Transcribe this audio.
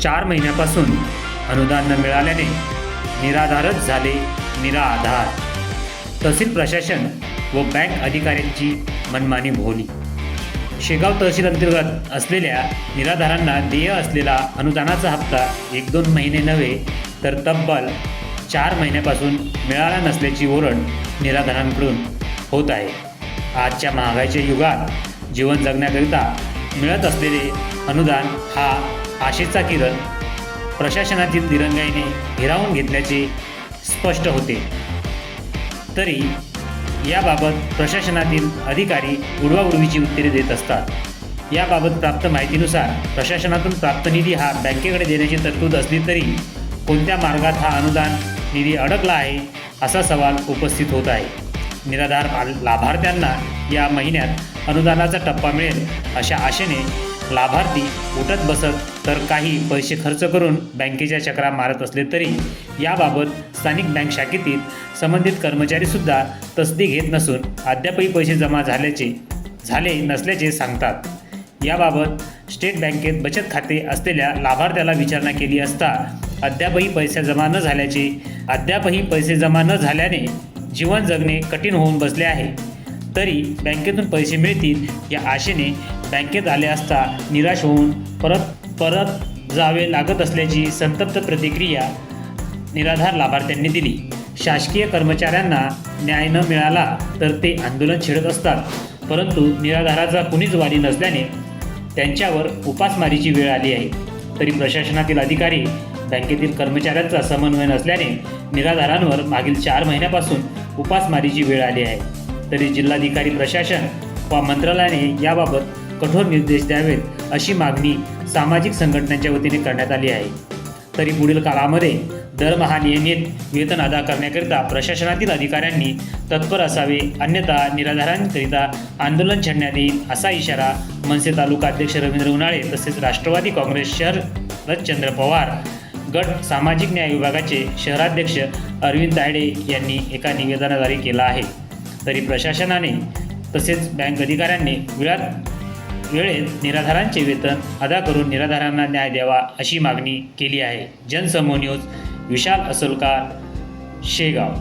4 महिन्यापासून अनुदान न मिळाल्याने निराधारच झाले निराधार। तहसील प्रशासन व बँक अधिकाऱ्यांची मनमानी भोवली। शेगाव तहसील अंतर्गत असलेल्या निराधारांना देय असलेला अनुदानाचा हप्ता 1-2 महिने नव्हे तर तब्बल 4 महिन्यापासून मिळाला नसल्याची ओरड निराधारांकडून होत आहे। आजच्या महागाईच्या युगात जीवन जगण्याकरिता मिळत असलेले अनुदान हा आशेचा किरण प्रशासनातील दिरंगाईने हिरावून घेतल्याचे स्पष्ट होते। तरी याबाबत प्रशासनातील अधिकारी उडवाउडवीची उत्तरे देत असतात। याबाबत प्राप्त माहितीनुसार प्रशासनातून प्राप्त निधी हा बँकेकडे देण्याची तरतूद असली तरी कोणत्या मार्गात हा अनुदान निधी अडकला आहे असा सवाल उपस्थित होत आहे। निराधार लाभार्थ्यांना या महिन्यात अनुदानाचा टप्पा मिळेल अशा आशेने लाभार्थी उठत बसत तर काही पैसे खर्च करून बँकेच्या चक्रा मारत असले तरी याबाबत स्थानिक बँक शाखेतील संबंधित कर्मचारीसुद्धा तसदी घेत नसून अद्यापही पैसे जमा झाले नसल्याचे सांगतात। याबाबत स्टेट बँकेत बचत खाते असलेल्या लाभार्थ्याला विचारणा केली असता अद्यापही पैसे जमा न झाल्याने जीवन जगणे कठीण होऊन बसले आहे। तरी बँकेतून पैसे मिळतील या आशेने बँकेत आले असता निराश होऊन परत जावे लागत असल्याची संतप्त प्रतिक्रिया निराधार लाभार्थ्यांनी दिली। शासकीय कर्मचाऱ्यांना न्याय न मिळाला तर ते आंदोलन छेडत असतात, परंतु निराधाराचा कुणीच वाली नसल्याने त्यांच्यावर उपासमारीची वेळ आली आहे। तरी प्रशासनातील अधिकारी बँकेतील कर्मचाऱ्यांचा समन्वय नसल्याने निराधारांवर मागील 4 महिन्यापासून उपासमारीची वेळ आली आहे। तरी जिल्हाधिकारी प्रशासन व मंत्रालयाने याबाबत कठोर निर्देश द्यावेत अशी मागणी सामाजिक संघटनांच्या वतीने करण्यात आली आहे। तरी पुढील काळामध्ये दरमहा नियमित वेतन अदा करण्याकरिता प्रशासनातील अधिकाऱ्यांनी तत्पर असावे, अन्यथा निराधारांकरिता आंदोलन छेडण्यात येईल असा इशारा मनसे तालुका अध्यक्ष रवींद्र उन्हाळे तसेच राष्ट्रवादी काँग्रेस शहर शरदचंद्र पवार गट सामाजिक न्याय विभागाचे शहराध्यक्ष अरविंद तायडे यांनी एका निवेदनाद्वारे केला आहे। तरी प्रशासनाने तसेच बँक अधिकाऱ्यांनी वेळेत निराधारांचे वेतन अदा करून निराधारांना न्याय द्यावा अशी मागणी केली आहे। जनसमूह न्यूज, विशाल असोलकर, शेगाव।